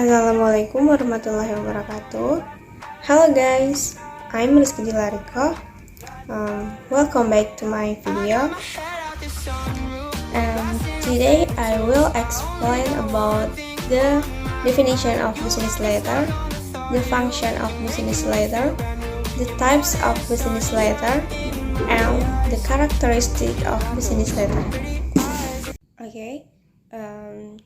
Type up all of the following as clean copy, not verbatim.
Assalamualaikum warahmatullahi wabarakatuh. Hello guys, I'm Rizky Dilariko. Welcome back to my video. And today I will explain about the definition of business letter, the function of business letter, the types of business letter, and the characteristic of business letter. Okay.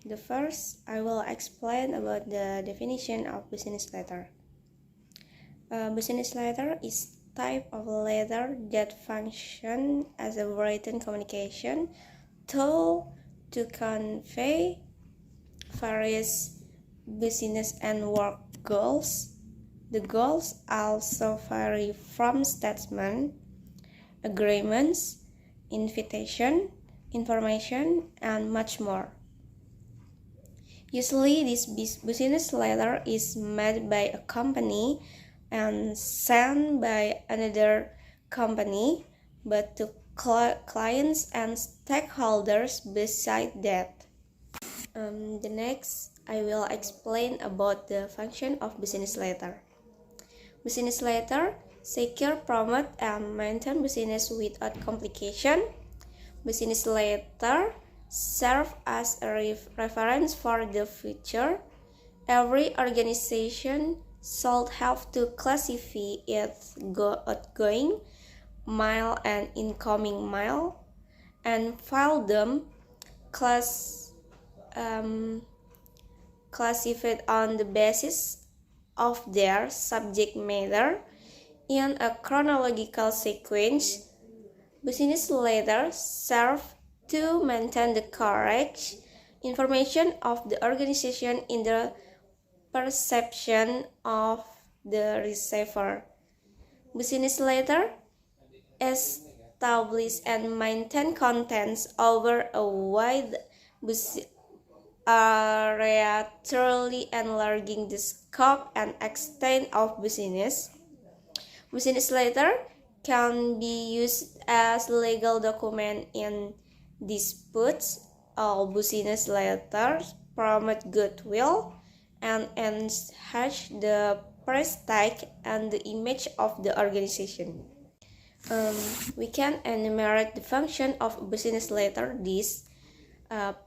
The first, I will explain about the definition of business letter. Business letter is type of letter that function as a written communication tool to convey various business and work goals. The goals also vary from statement, agreements, invitation, information, and much more. Usually, this business letter is made by a company and sent by another company, but to clients and stakeholders beside that. The next, I will explain about the function of business letter. Business letter secure, promote, and maintain business without complication. Business letter serve as a reference for the future. Every organization should have to classify its outgoing mail and incoming mail and file them classified on the basis of their subject matter in a chronological sequence. Business letters serve to maintain the correct information of the organization in the perception of the receiver. Business letter establish and maintain contents over a wide area, thoroughly enlarging the scope and extent of business. Business letter can be used as legal document in disputes. All business letters promote goodwill and enhance the prestige and the image of the organization. We can enumerate the function of business letter. This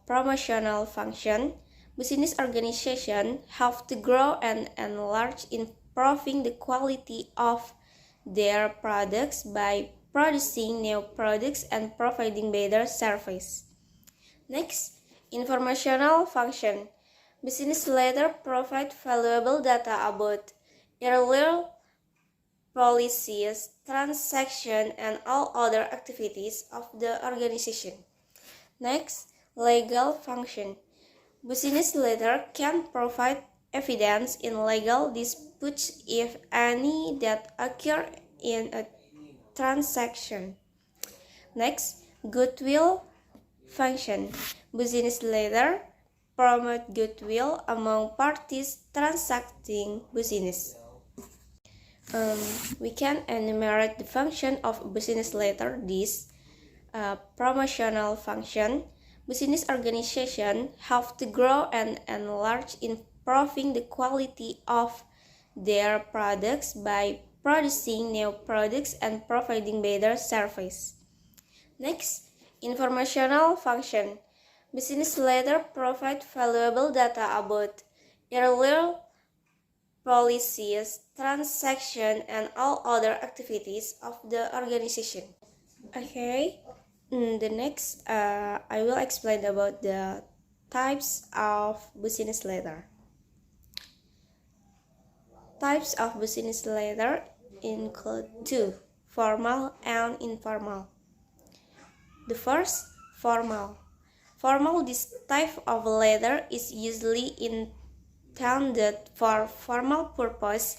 promotional function. Business organization have to grow and enlarge, improving the quality of their products by producing new products and providing better service. Next, informational function. Business letter provide valuable data about earlier policies, transactions, and all other activities of the organization. Next, legal function. Business letter can provide evidence in legal disputes, if any, that occur in a transaction. Next, goodwill function. Business letter promote goodwill among parties transacting business. We can enumerate the function of business letter. This promotional function. Business organization have to grow and enlarge, improving the quality of their products by producing new products and providing better service. Next, informational function. Business letter provide valuable data about earlier policies, transactions, and all other activities of the organization. Okay, the next I will explain about the types of business letter. Types of business letter include two, formal and informal. The first, formal. Formal, this type of letter is usually intended for formal purpose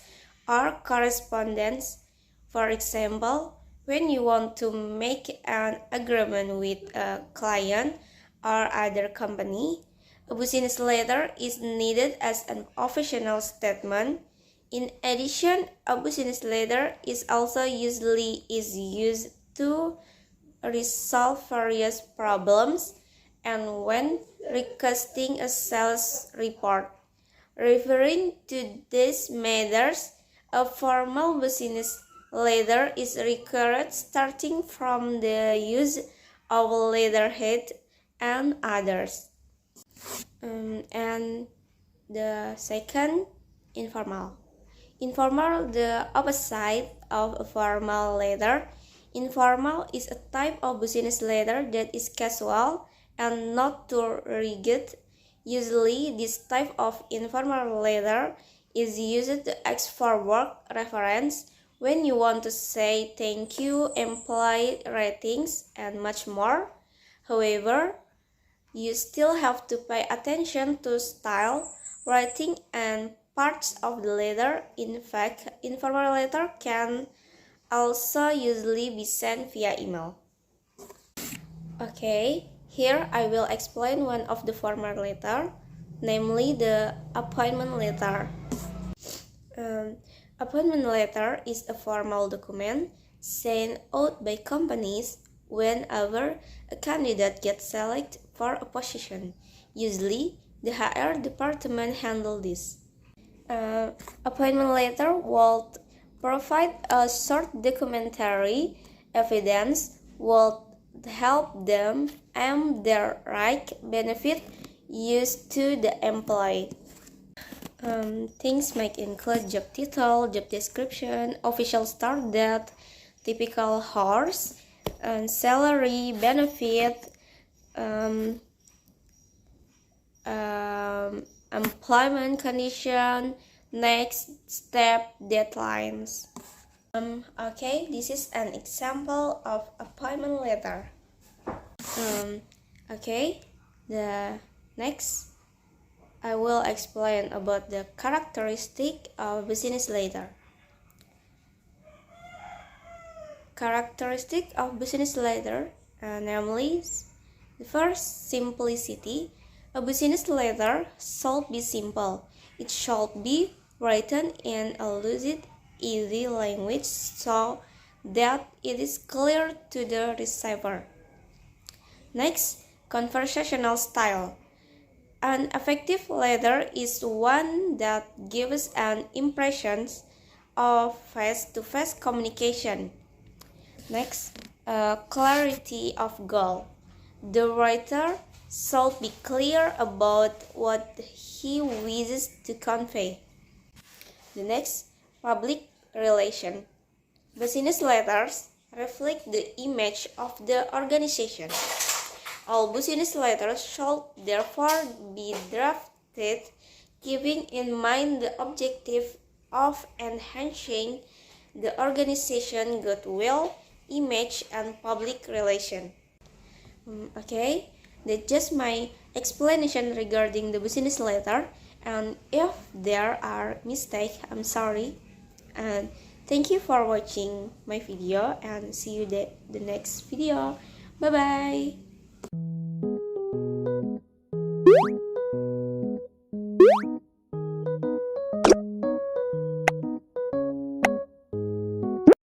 or correspondence. For example, when you want to make an agreement with a client or other company, a business letter is needed as an official statement. In addition, a business letter is also usually used to resolve various problems and when requesting a sales report. Referring to these matters, a formal business letter is required starting from the use of letterhead and others. And the second, informal. Informal, the opposite of a formal letter. Informal is a type of business letter that is casual and not too rigid. Usually, this type of informal letter is used to ask for work reference when you want to say thank you, employee ratings, and much more. However, you still have to pay attention to style, writing, and parts of the letter. In fact, informal letter can also usually be sent via email. Okay, here I will explain one of the formal letter, namely the appointment letter. Appointment letter is a formal document sent out by companies whenever a candidate gets selected for a position. Usually, the HR department handles this. Appointment letter will provide a short documentary evidence will help them and their right benefit used to the employee. Things might include job title, job description, official start date, typical hours, and salary, benefit, employment condition, next step, deadlines. Okay, this is an example of appointment letter. Okay, the next I will explain about the characteristic of business letter. Characteristic of business letter, namely, the first, simplicity. A business letter should be simple. It should be written in a lucid, easy language so that it is clear to the receiver. Next, conversational style. An effective letter is one that gives an impression of face-to-face communication. Next, clarity of goal. The writer should be clear about what he wishes to convey. The next, public relation. Business letters reflect the image of the organization. All business letters should therefore be drafted keeping in mind the objective of enhancing the organization goodwill, image, and public relation. Okay, that's just my explanation regarding the business letter, and if there are mistakes, I'm sorry. And thank you for watching my video, and see you the next video. Bye bye.